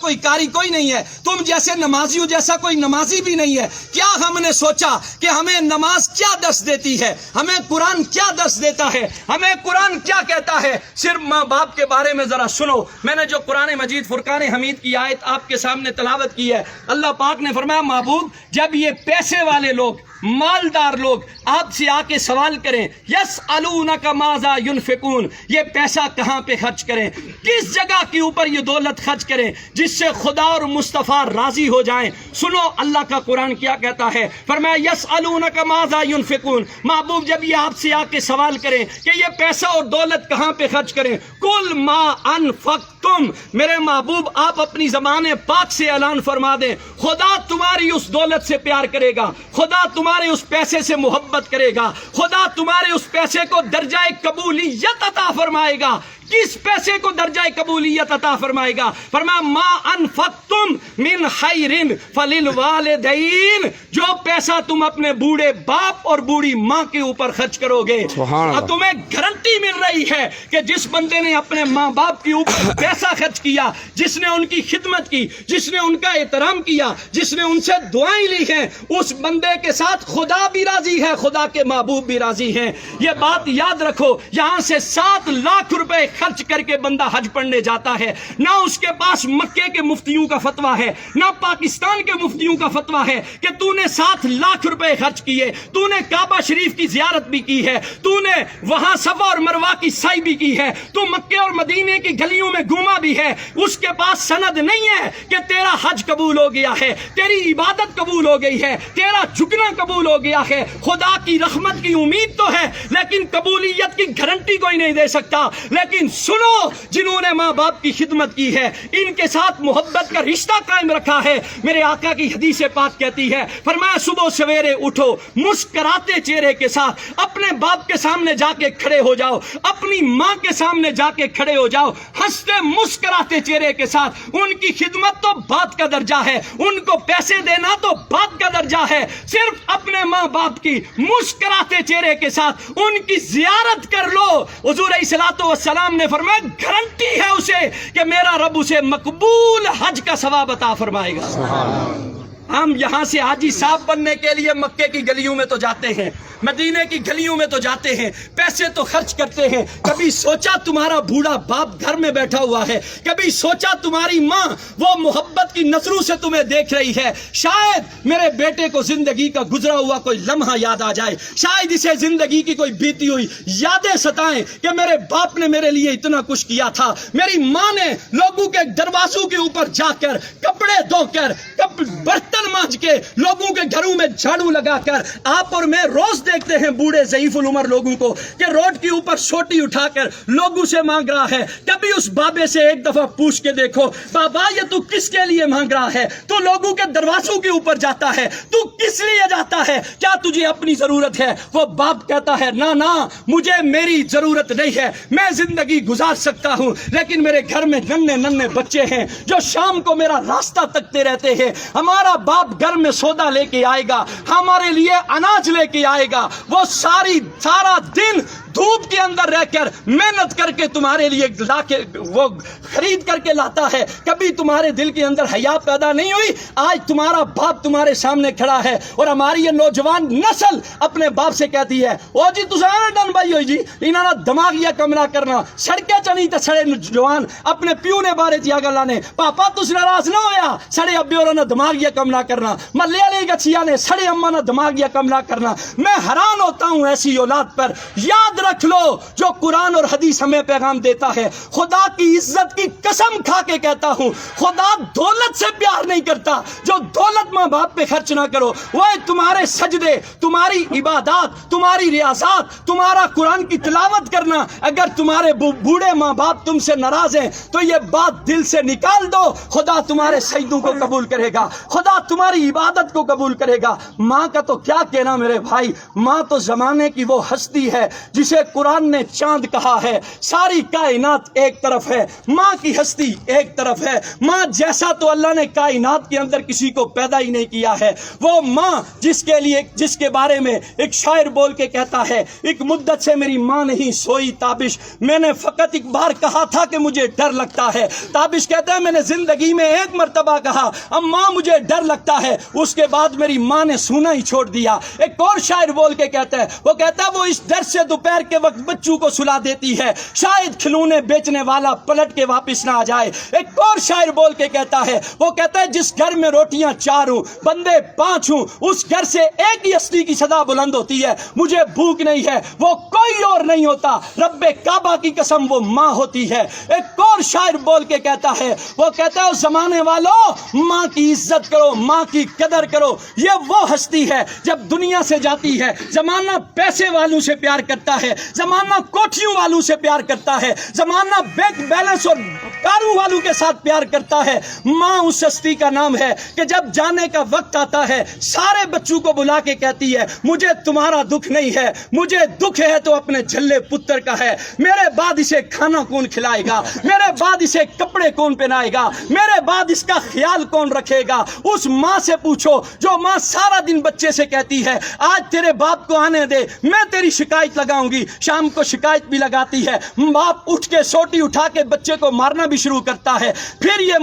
کوئی قاری کوئی نہیں ہے، تم جیسے نمازیوں جیسا کوئی نمازی بھی نہیں ہے۔ کیا ہم نے سوچا کہ ہمیں نماز کیا درس دیتی ہے، ہمیں قرآن کیا درس دیتا ہے، ہمیں قرآن کیا کہتا ہے؟ صرف ماں باپ کے بارے میں ذرا سنو۔ میں نے جو قرآن مجید فرقان حمید کی آیت آپ کے سامنے تلاوت کی ہے، اللہ پاک نے فرمایا محبوب جب یہ پیسے والے لوگ، مالدار لوگ آپ سے آ کے سوال کریں یسألونک ماذا ینفقون، یہ پیسہ کہاں پہ خرچ کریں، کس جگہ کے اوپر یہ دولت خرچ کریں جس سے خدا اور مصطفیٰ راضی ہو جائیں، سنو اللہ کا قرآن کیا کہتا ہے۔ فرمایا یسألونک ماذا ینفقون، محبوب جب یہ آپ سے آ کے سوال کریں کہ یہ پیسہ اور دولت کہاں پہ خرچ کریں، کل ما انفقتم، میرے محبوب آپ اپنی زبان پاک سے اعلان فرما دیں خدا تمہاری اس دولت سے پیار کرے گا، خدا تمہارے اس پیسے سے محبت کرے گا، خدا تمہارے اس پیسے کو درجہ قبولیت عطا فرمائے گا۔ کس پیسے کو درجہ قبولیت عطا فرمائے گا؟ فرمایا ما انفقتم من خیر فللوالدین، جو پیسہ تم اپنے بوڑھے باپ اور بوڑھی ماں کے اوپر خرچ کرو گے، اور تمہیں گارنٹی مل رہی ہے کہ جس بندے نے اپنے ماں باپ کے اوپر پیسہ خرچ کیا، جس نے ان کی خدمت کی، جس نے ان کا احترام کیا، جس نے ان سے دعائیں لی ہیں، اس بندے کے ساتھ خدا بھی راضی ہے، خدا کے محبوب بھی راضی ہیں۔ یہ بات یاد رکھو، یہاں سے 7 لاکھ روپے خرچ کر کے بندہ حج پڑھنے جاتا ہے، نہ اس کے پاس مکے کے مفتیوں کا فتویٰ ہے، نہ پاکستان کے مفتیوں کا فتویٰ ہے کہ تو نے 7 لاکھ روپے خرچ کیے، تو نے کعبہ شریف کی زیارت بھی کی ہے، تو نے وہاں صفا اور مروہ کی سعی بھی کی ہے، تو مکے اور مدینے کی گلیوں میں گھوما بھی ہے، اس کے پاس سند نہیں ہے کہ تیرا حج قبول ہو گیا ہے، تیری عبادت قبول ہو گئی ہے، تیرا جھکنا قبول ہو گیا ہے۔ خدا کی رحمت کی امید تو ہے لیکن قبولیت کی گارنٹی کوئی نہیں دے سکتا۔ لیکن سنو، جنہوں نے ماں باپ کی خدمت کی ہے، ان کے ساتھ محبت کا رشتہ قائم رکھا ہے، میرے آقا کی حدیث پاک کہتی ہے، فرمایا صبح سویرے اٹھو، مسکراتے چہرے کے ساتھ اپنے باپ کے سامنے جا کے کھڑے ہو جاؤ، اپنی ماں کے سامنے جا کے کھڑے ہو جاؤ، ہنستے مسکراتے چہرے کے ساتھ۔ ان کی خدمت تو بات کا درجہ ہے، ان کو پیسے دینا تو بات کا درجہ ہے، صرف اپنے ماں باپ کی مسکراتے چہرے کے ساتھ ان کی زیارت کر لو۔ حضور علیہ الصلوۃ والسلام نے فرمایا گارنٹی ہے اسے کہ میرا رب اسے مقبول حج کا ثواب عطا فرمائے گا۔ ہم یہاں سے حاجی صاحب بننے کے لیے مکے کی گلیوں میں تو جاتے ہیں، مدینے کی گلیوں میں تو جاتے ہیں، پیسے تو خرچ کرتے ہیں۔ کبھی سوچا تمہارا بوڑھا باپ گھر میں بیٹھا ہوا ہے، کبھی سوچا تمہاری ماں وہ محبت کی نظروں سے تمہیں دیکھ رہی ہے، شاید میرے بیٹے کو زندگی کا گزرا ہوا کوئی لمحہ یاد آ جائے، شاید اسے زندگی کی کوئی بیتی ہوئی یادیں ستائیں کہ میرے باپ نے میرے لیے اتنا کچھ کیا تھا، میری ماں نے لوگوں کے دروازوں کے اوپر جا کر کپڑے دھو کر برتن مانج کے لوگوں کے گھروں میں جھاڑو لگا کر۔ آپ اور میں روز دیکھتے ہیں بوڑھے ضعیف العمر لوگوں کو کہ روڈ کے اوپر سوٹی اٹھا کر لوگوں سے مانگ رہا ہے۔ کبھی اس بابے سے ایک دفعہ پوچھ کے دیکھو، بابا یہ تو کس کے لیے مانگ رہا ہے؟ تو لوگوں کے دروازوں کے اوپر جاتا ہے، تو کس لیے جاتا ہے؟ کیا تجھے اپنی ضرورت ہے؟ وہ باپ کہتا ہے نہ مجھے میری ضرورت نہیں ہے، میں زندگی گزار سکتا ہوں، لیکن میرے گھر میں ننھے بچے ہیں جو شام کو میرا راستہ تکتے رہتے ہیں۔ ہمارا باپ گھر میں سودا لے کے آئے گا، ہمارے لیے اناج لے کے آئے گا، وہ سارا دن دھوپ کے اندر رہ کر محنت کر کے تمہارے لیے لا کے وہ خرید کر کے لاتا ہے۔ کبھی تمہارے دل کے اندر حیا پیدا نہیں ہوئی؟ آج تمہارا باپ تمہارے سامنے کھڑا ہے اور ہماری یہ نوجوان نسل اپنے باپ سے کہتی ہے او جی تساں ڈن بھائی ہوئی جی انہاں دا دماغ یا کملا کرنا، سڑکیں چنی تے سڑے نوجوان اپنے پیو نے بارے جیا گلاں نے، پاپا تس ناراض نہ ہویا، سڑے ابے اور نے دماغ یا کملا کرنا، محلے والے گچھیا نے سڑے اما نے دماغ یا کملا کرنا۔ میں حیران ہوتا ہوں ایسی اولاد پر۔ یاد رکھ لو جو قرآن اور حدیث ہمیں پیغام دیتا ہے، خدا کی عزت کی قسم کھا کے کہتا ہوں خدا دولت سے پیار نہیں کرتا، جو دولت ماں باپ پہ خرچ نہ کرو، وہ تمہارے سجدے، تمہاری عبادات، تمہاری ریاضات، تمہارا قرآن کی تلاوت کرنا، اگر تمہارے بوڑھے ماں باپ تم سے ناراض ہیں تو یہ بات دل سے نکال دو، خدا تمہارے سجدوں کو قبول کرے گا، خدا تمہاری عبادت کو قبول کرے گا۔ ماں کا تو کیا کہنا میرے بھائی، ماں تو زمانے کی وہ ہستی ہے جسے جسے قرآن نے چاند کہا ہے. ساری کائنات ایک طرف ہے, ماں کی ہستی ایک طرف ہے. ماں جیسا تو اللہ نے کائنات کے اندر کسی کو پیدا ہی نہیں کیا ہے. وہ ماں جس کے بارے میں ایک شاعر بول کے کہتا ہے, ایک مدت سے میری ماں نہیں سوئی تابش, میں نے فقط ایک بار کہا تھا کہ مجھے ڈر لگتا ہے. تابش کہتا ہے میں نے زندگی میں ایک مرتبہ کہا اماں مجھے ڈر لگتا ہے, اس کے بعد میری ماں نے سونا ہی چھوڑ دیا. ایک اور شاعر بول کے کہتا ہے, وہ کہتا ہے وہ اس ڈر سے دوپہر کے وقت بچوں کو سلا دیتی ہے, شاید کھلونے بیچنے والا پلٹ کے واپس نہ آ جائے. ایک اور شاعر بول کے کہتا ہے, وہ کہتا ہے جس گھر میں روٹیاں 4 ہوں بندے 5 ہوں, اس گھر سے ایک ہی ہستی کی صدا بلند ہوتی ہے, مجھے بھوک نہیں ہے, وہ کوئی اور نہیں ہوتا, رب کعبہ کی قسم وہ ماں ہوتی ہے. ایک اور شاعر بول کے کہتا ہے, وہ کہتا ہے اس زمانے والوں ماں کی عزت کرو, ماں کی قدر کرو. یہ وہ ہستی ہے جب دنیا سے جاتی ہے زمانہ پیسے والوں سے پیار کرتا ہے, زمانہ کوٹھیوں والوں سے پیار کرتا ہے, زمانہ بینک بیلنس اور کاروں والوں کے ساتھ پیار کرتا ہے. ماں اس ہستی کا نام ہے کہ جب جانے کا وقت آتا ہے سارے بچوں کو بلا کے کہتی ہے مجھے تمہارا دکھ نہیں ہے, مجھے دکھ ہے تو اپنے جھلے پتر کا ہے. میرے بعد اسے کھانا کون کھلائے گا, میرے بعد اسے کپڑے کون پہنائے گا, میرے بعد اس کا خیال کون رکھے گا. اس ماں سے پوچھو جو ماں سارا دن بچے سے کہتی ہے آج تیرے باپ کو آنے دے, میں تیری شکایت لگاؤں گی, شام کو شکایت بھی لگاتی ہے, باپ اٹھ کے سوٹی اٹھا کے بچے کو مارنا بھی شروع کرتا ہے. پھر یہ